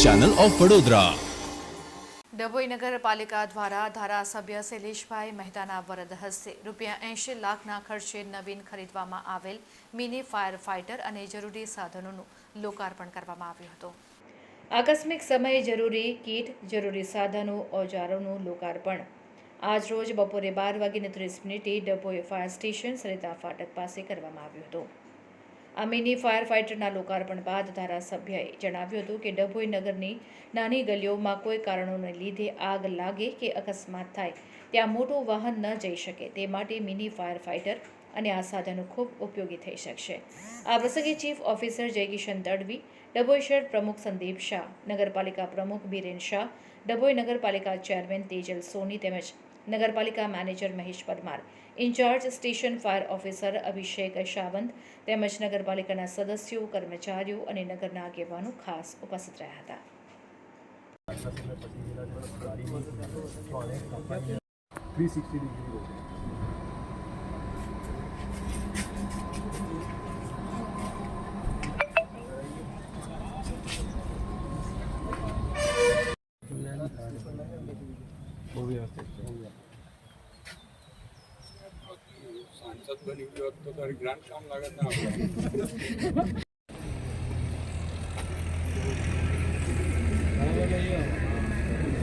Channel of Vadodara. Dabhoi નગરપાલિકા દ્વારા ધારાસભ્ય શૈલેષભાઈ મહેતાના વરદ હસ્તે ₹80 લાખના ખર્ચે નવીન ખરીદવામાં આવેલ મિની ફાયર ફાઇટર અને જરૂરી સાધનોનું લોકાર્પણ કરવામાં આવ્યું હતું। આકસ્મિક સમયે જરૂરી કીટ, જરૂરી સાધનો, ઓજારોનું લોકાર્પણ આજરોજ બપોરે 12:30 ડભોઈ ફાયર સ્ટેશન સરિતા ફાટક પાસે કરવામાં આવ્યું હતું। આ મિની ફાયર ફાઇટરના લોકાર્પણ બાદ ધારાસભ્યએ જણાવ્યું હતું કે ડભોઈ નગરની નાની ગલીઓમાં કોઈ કારણોને લીધે આગ લાગે કે અકસ્માત થાય ત્યાં મોટું વાહન ન જઈ શકે તે માટે મિની ફાયર ફાઇટર અને આ સાધનો ખૂબ ઉપયોગી થઈ શકશે। આ પ્રસંગે ચીફ ઓફિસર જયકિશન તડવી, ડભોઈ શહેર પ્રમુખ સંદીપ શાહ, નગરપાલિકા પ્રમુખ બીરેન શાહ, ડભોઈ નગરપાલિકા ચેરમેન તેજલ સોની તેમજ નગરપાલિકા manager Mahesh Parmar, incharge station fire officer Abhishek Sawant તેમજ નગરપાલિકાના સદસ્યો, કર્મચારીઓ અને નગરના આગેવાનો ખાસ ઉપસ્થિત રહ્યા હતા। सांसद बनी गयो तो तारी ग्रांट काम लागत ना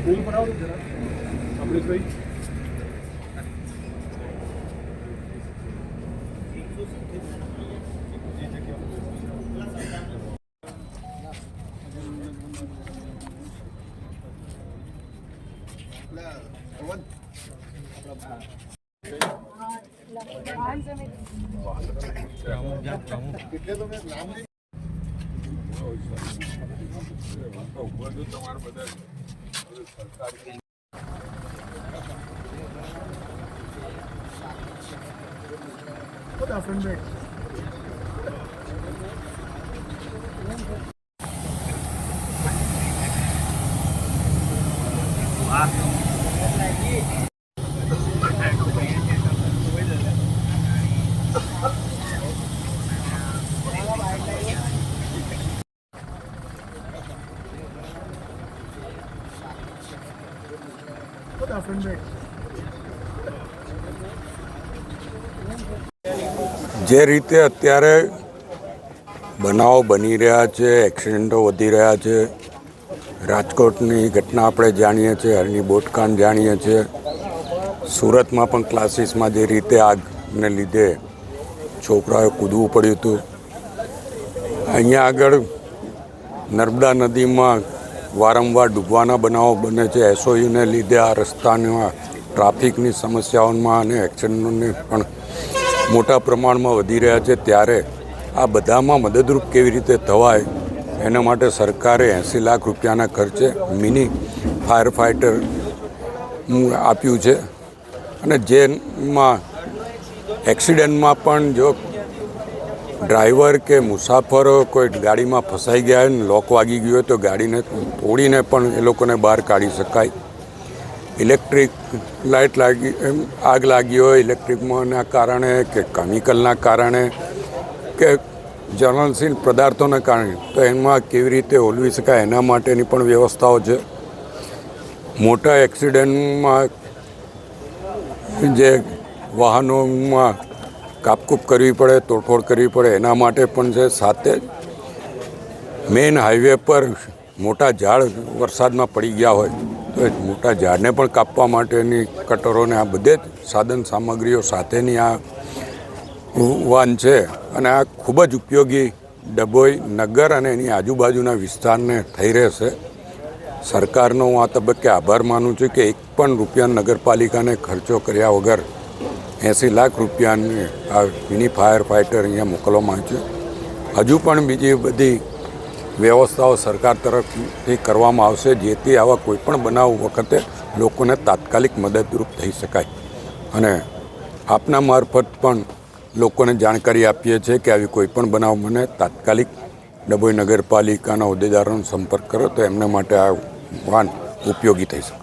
फूल बनाओ जरा अमृत भाई જે રીતે અત્યારે બનાવો બની રહ્યા છે, એક્સિડન્ટો વધી રહ્યા છે, રાજકોટની ઘટના આપણે જાણીએ છીએ, હરની બોટકાંડ જાણીએ છીએ, સુરતમાં પણ ક્લાસીસમાં જે રીતે આગને લીધે છોકરાઓએ કૂદવું પડ્યું હતું, અહીંયા આગળ નર્મદા નદીમાં વારંવાર ડૂબવાના બનાવો બને છે। એસઓયુને લીધે આ રસ્તાના ટ્રાફિકની સમસ્યાઓમાં અને એક્સિડન્ટોને પણ મોટા પ્રમાણમાં વધી રહ્યા છે। ત્યારે આ બધામાં મદદરૂપ કેવી રીતે થવાય એના માટે સરકારે 80 લાખ રૂપિયાના ખર્ચે મિની ફાયર ફાઇટર આપ્યું છે અને જેમાં એક્સિડન્ટમાં પણ જો ડ્રાઈવર કે મુસાફરો કોઈ ગાડીમાં ફસાઈ ગયા હોય ને લોક વાગી ગયું હોય તો ગાડીને તોડીને પણ એ લોકોને બહાર કાઢી શકાય। ઇલેક્ટ્રિક લાઇટ આગ લાગી હોય ઇલેક્ટ્રિકના કારણે કે કેમિકલના કારણે કે જ્વલનશીલ પદાર્થોના કારણે તો એમાં કેવી રીતે ઓલવી શકાય એના માટેની પણ વ્યવસ્થાઓ છે। મોટા એક્સિડન્ટમાં જે વાહનોમાં કાપકૂપ કરવી પડે, તોડફોડ કરવી પડે એના માટે પણ છે। સાથે મેઇન હાઈવે પર મોટા ઝાડ વરસાદમાં પડી ગયા હોય તો એ મોટા ઝાડને પણ કાપવા માટેની કટરોને આ બધે જ સાધન સામગ્રીઓ સાથેની આ વાન છે અને આ ખૂબ જ ઉપયોગી ડભોઈ નગર અને એની આજુબાજુના વિસ્તારને થઈ રહેશે। સરકારનો હું આ તબક્કે આભાર માનું છું કે 1 પણ રૂપિયા નગરપાલિકાને ખર્ચો કર્યા વગર 80 લાખ રૂપિયાની આ મિની ફાયર ફાઇટર અહીંયા મોકલવામાં આવ્યું છે। હજુ પણ બીજી બધી વ્યવસ્થાઓ સરકાર તરફથી કરવામાં આવશે જેથી આવા કોઈપણ બનાવ વખતે લોકોને તાત્કાલિક મદદરૂપ થઈ શકાય અને આપના મારફત પણ લોકોને જાણકારી આપીએ છીએ કે આવી કોઈપણ બનાવ બને તાત્કાલિક ડભોઈ નગરપાલિકાના હોદ્દેદારોનો સંપર્ક કરો તો એમના માટે આ વાન ઉપયોગી થઈ શકે।